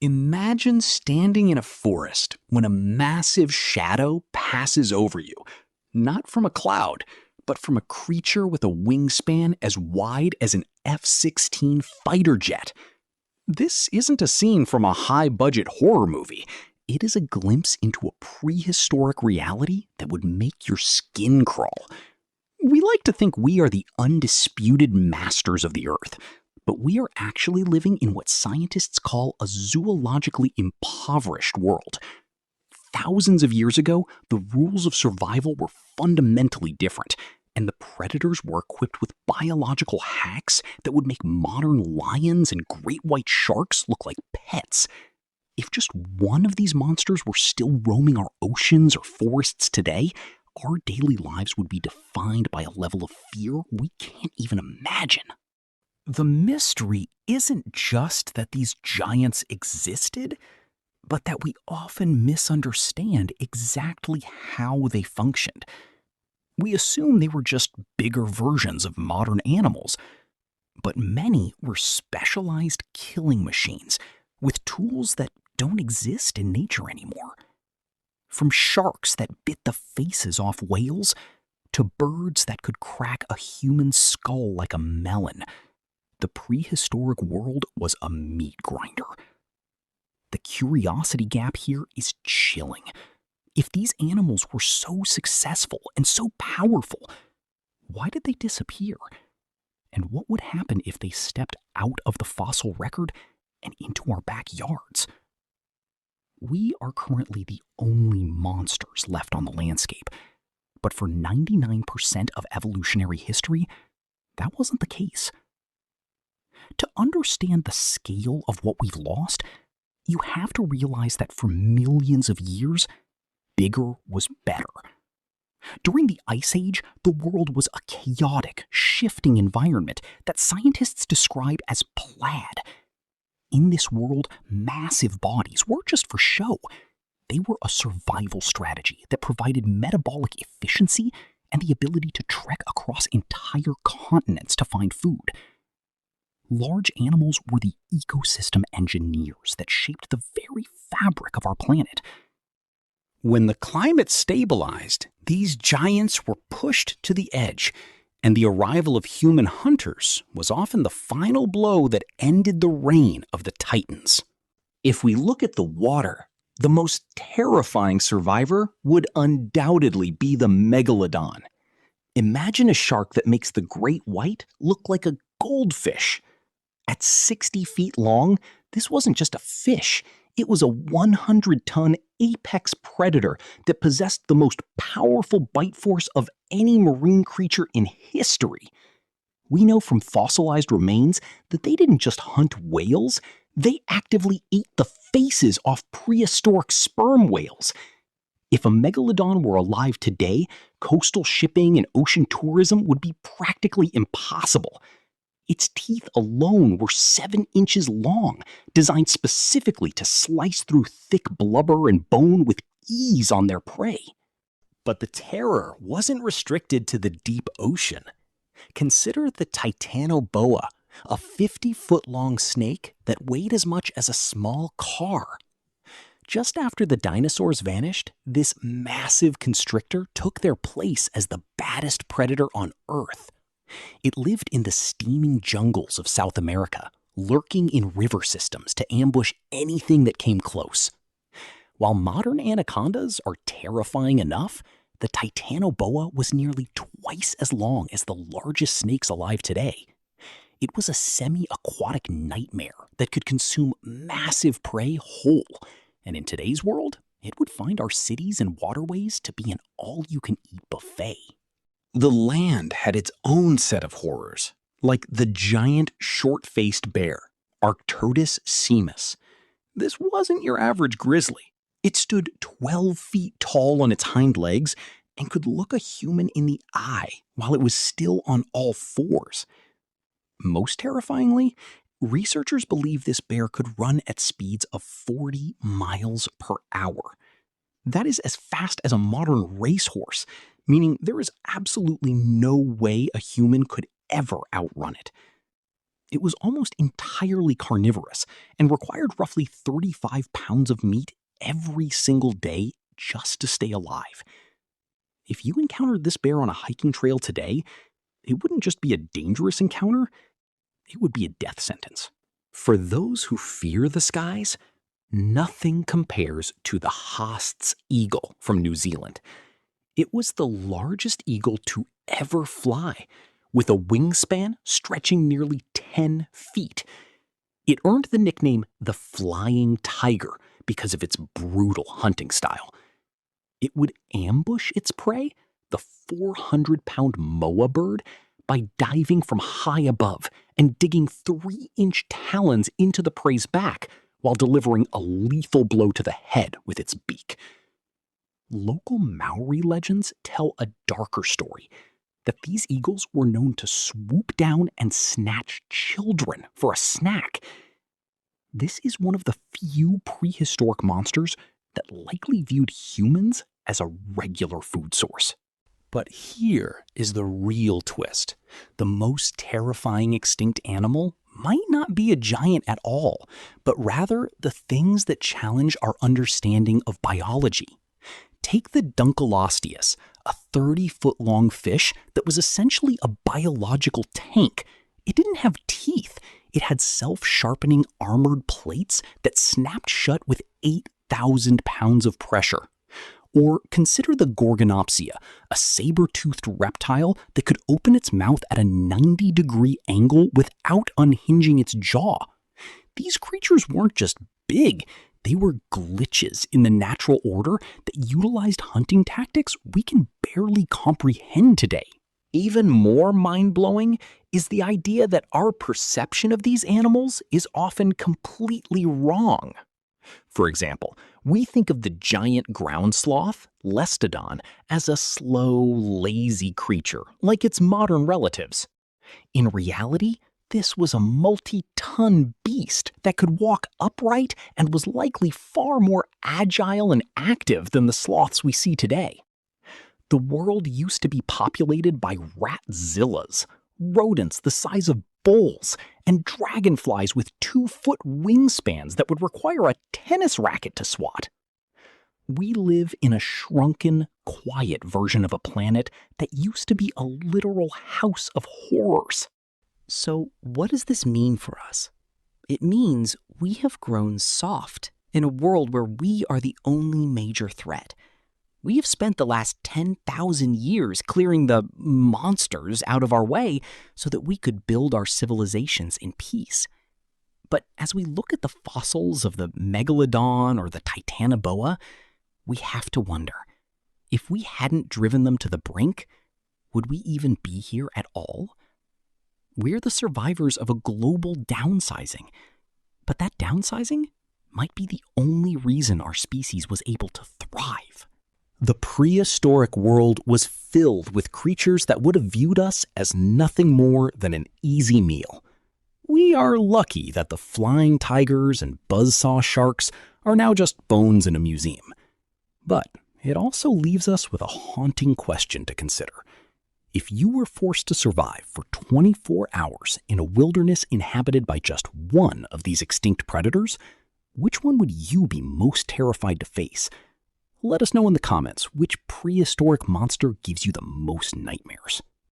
Imagine standing in a forest when a massive shadow passes over you, not from a cloud, but from a creature with a wingspan as wide as an F-16 fighter jet. This isn't a scene from a high-budget horror movie. It is a glimpse into a prehistoric reality that would make your skin crawl. We like to think we are the undisputed masters of the Earth, but we are actually living in what scientists call a zoologically impoverished world. Thousands of years ago, the rules of survival were fundamentally different, and the predators were equipped with biological hacks that would make modern lions and great white sharks look like pets. If just one of these monsters were still roaming our oceans or forests today, our daily lives would be defined by a level of fear we can't even imagine. The mystery isn't just that these giants existed, but that we often misunderstand exactly how they functioned. We assume they were just bigger versions of modern animals, but many were specialized killing machines with tools that don't exist in nature anymore. From sharks that bit the faces off whales to birds that could crack a human skull like a melon, the prehistoric world was a meat grinder. The curiosity gap here is chilling. If these animals were so successful and so powerful, why did they disappear? And what would happen if they stepped out of the fossil record and into our backyards? We are currently the only monsters left on the landscape, but for 99% of evolutionary history, that wasn't the case. To understand the scale of what we've lost, you have to realize that for millions of years, bigger was better. During the Ice Age, the world was a chaotic, shifting environment that scientists describe as plaid. In this world, massive bodies weren't just for show. They were a survival strategy that provided metabolic efficiency and the ability to trek across entire continents to find food. Large animals were the ecosystem engineers that shaped the very fabric of our planet. When the climate stabilized, these giants were pushed to the edge, and the arrival of human hunters was often the final blow that ended the reign of the titans. If we look at the water, the most terrifying survivor would undoubtedly be the Megalodon. Imagine a shark that makes the great white look like a goldfish. At 60 feet long, this wasn't just a fish. It was a 100-ton apex predator that possessed the most powerful bite force of any marine creature in history. We know from fossilized remains that they didn't just hunt whales, they actively ate the faces off prehistoric sperm whales. If a megalodon were alive today, coastal shipping and ocean tourism would be practically impossible. Its teeth alone were 7 inches long, designed specifically to slice through thick blubber and bone with ease on their prey. But the terror wasn't restricted to the deep ocean. Consider the Titanoboa, a 50-foot-long snake that weighed as much as a small car. Just after the dinosaurs vanished, this massive constrictor took their place as the baddest predator on Earth. It lived in the steaming jungles of South America, lurking in river systems to ambush anything that came close. While modern anacondas are terrifying enough, the Titanoboa was nearly twice as long as the largest snakes alive today. It was a semi-aquatic nightmare that could consume massive prey whole, and in today's world, it would find our cities and waterways to be an all-you-can-eat buffet. The land had its own set of horrors, like the giant short-faced bear, Arctodus simus. This wasn't your average grizzly. It stood 12 feet tall on its hind legs and could look a human in the eye while it was still on all fours. Most terrifyingly, researchers believe this bear could run at speeds of 40 miles per hour. That is as fast as a modern racehorse, meaning there is absolutely no way a human could ever outrun it. It was almost entirely carnivorous and required roughly 35 pounds of meat every single day just to stay alive. If you encountered this bear on a hiking trail today, it wouldn't just be a dangerous encounter, it would be a death sentence. For those who fear the skies, nothing compares to the Haast's eagle from New Zealand. It was the largest eagle to ever fly, with a wingspan stretching nearly 10 feet. It earned the nickname the Flying Tiger because of its brutal hunting style. It would ambush its prey, the 400-pound moa bird, by diving from high above and digging 3-inch talons into the prey's back while delivering a lethal blow to the head with its beak. Local Maori legends tell a darker story, that these eagles were known to swoop down and snatch children for a snack. This is one of the few prehistoric monsters that likely viewed humans as a regular food source. But here is the real twist. The most terrifying extinct animal might not be a giant at all, but rather the things that challenge our understanding of biology. Take the Dunkleosteus, a 30-foot-long fish that was essentially a biological tank. It didn't have teeth. It had self-sharpening armored plates that snapped shut with 8,000 pounds of pressure. Or consider the Gorgonopsia, a saber-toothed reptile that could open its mouth at a 90-degree angle without unhinging its jaw. These creatures weren't just big, they were glitches in the natural order that utilized hunting tactics we can barely comprehend today. Even more mind-blowing is the idea that our perception of these animals is often completely wrong. For example, we think of the giant ground sloth, Lestodon, as a slow, lazy creature, like its modern relatives. In reality, this was a multi-ton beast that could walk upright and was likely far more agile and active than the sloths we see today. The world used to be populated by ratzillas, rodents the size of bulls, and dragonflies with 2-foot wingspans that would require a tennis racket to swat. We live in a shrunken, quiet version of a planet that used to be a literal house of horrors. So what does this mean for us? It means we have grown soft in a world where we are the only major threat. We have spent the last 10,000 years clearing the monsters out of our way so that we could build our civilizations in peace. But as we look at the fossils of the Megalodon or the Titanoboa, we have to wonder, if we hadn't driven them to the brink, would we even be here at all? We're the survivors of a global downsizing, but that downsizing might be the only reason our species was able to thrive. The prehistoric world was filled with creatures that would have viewed us as nothing more than an easy meal. We are lucky that the flying tigers and buzzsaw sharks are now just bones in a museum. But it also leaves us with a haunting question to consider. If you were forced to survive for 24 hours in a wilderness inhabited by just one of these extinct predators, which one would you be most terrified to face? Let us know in the comments which prehistoric monster gives you the most nightmares.